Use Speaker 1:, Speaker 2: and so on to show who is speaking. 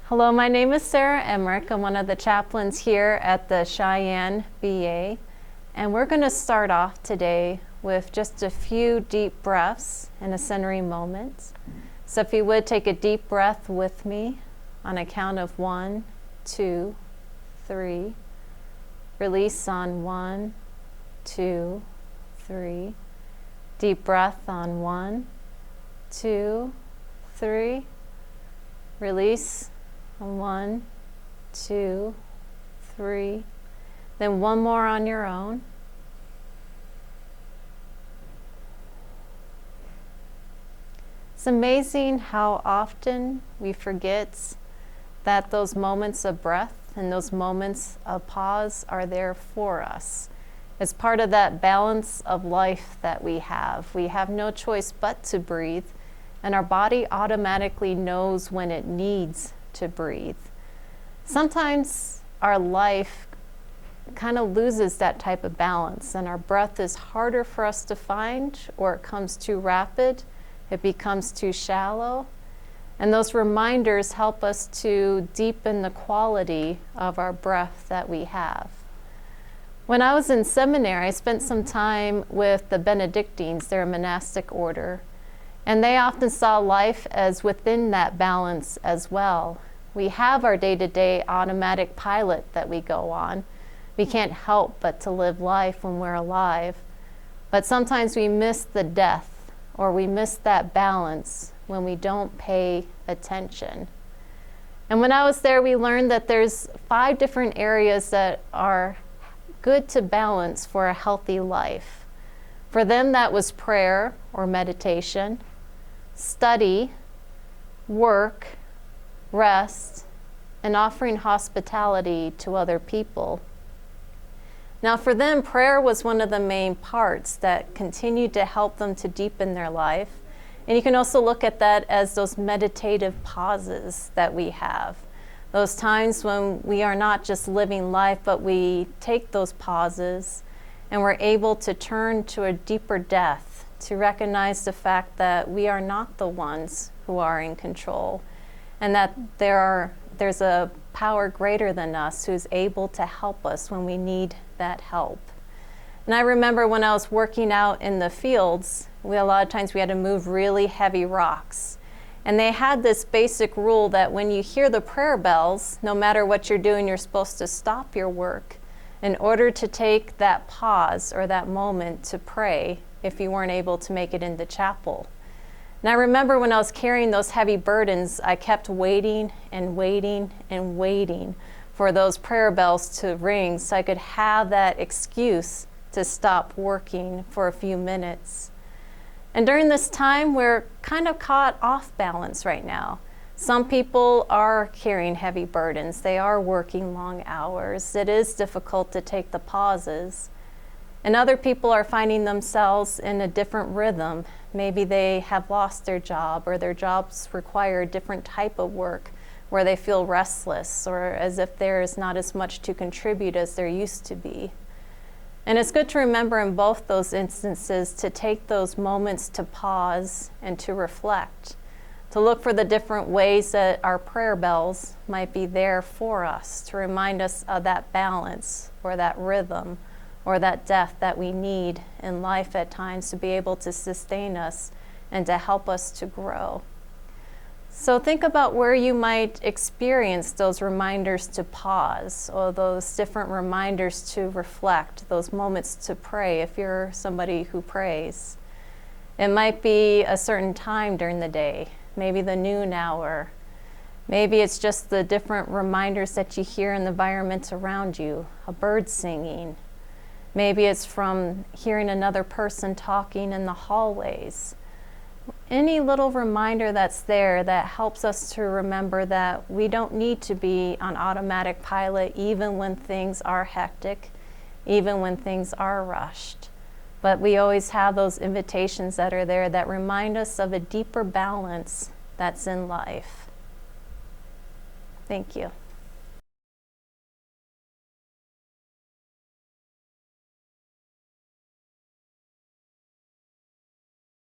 Speaker 1: Hello, my name is Sara Emmerich. I'm one of the chaplains here at the Cheyenne VA, and we're going to start off today with just a few deep breaths in a centering moment. So if you would take a deep breath with me on a count of 1, 2, 3. Release on 1, 2, 3. Deep breath on 1, 2, 3. Release on 1, 2, 3. Then one more on your own. It's amazing how often we forget that those moments of breath and those moments of pause are there for us. It's part of that balance of life that we have. We have no choice but to breathe, and our body automatically knows when it needs to breathe. Sometimes our life kind of loses that type of balance, and our breath is harder for us to find, or it comes too rapid, it becomes too shallow. And those reminders help us to deepen the quality of our breath that we have. When I was in seminary, I spent some time with the Benedictines, they're a monastic order, and they often saw life as within that balance as well. We have our day-to-day automatic pilot that we go on. We can't help but to live life when we're alive. But sometimes we miss the death, or we miss that balance when we don't pay attention. And when I was there, we learned that there's 5 different areas that are good to balance for a healthy life. For them, that was prayer or meditation, study, work, rest, and offering hospitality to other people. Now for them, prayer was one of the main parts that continued to help them to deepen their life. And you can also look at that as those meditative pauses that we have. Those times when we are not just living life, but we take those pauses and we're able to turn to a deeper depth, to recognize the fact that we are not the ones who are in control, and that there's a power greater than us who's able to help us when we need that help. And I remember when I was working out in the fields, a lot of times we had to move really heavy rocks. And they had this basic rule that when you hear the prayer bells, no matter what you're doing, you're supposed to stop your work in order to take that pause or that moment to pray if you weren't able to make it into chapel. And I remember when I was carrying those heavy burdens, I kept waiting and waiting and waiting for those prayer bells to ring so I could have that excuse to stop working for a few minutes. And during this time, we're kind of caught off balance right now. Some people are carrying heavy burdens. They are working long hours. It is difficult to take the pauses. And other people are finding themselves in a different rhythm. Maybe they have lost their job, or their jobs require a different type of work where they feel restless or as if there is not as much to contribute as there used to be. And it's good to remember in both those instances to take those moments to pause and to reflect, to look for the different ways that our prayer bells might be there for us, to remind us of that balance or that rhythm or that depth that we need in life at times to be able to sustain us and to help us to grow. So think about where you might experience those reminders to pause, or those different reminders to reflect, those moments to pray if you're somebody who prays. It might be a certain time during the day, maybe the noon hour. Maybe it's just the different reminders that you hear in the environment around you, a bird singing. Maybe it's from hearing another person talking in the hallways. Any little reminder that's there that helps us to remember that we don't need to be on automatic pilot even when things are hectic, even when things are rushed. But we always have those invitations that are there that remind us of a deeper balance that's in life. Thank you.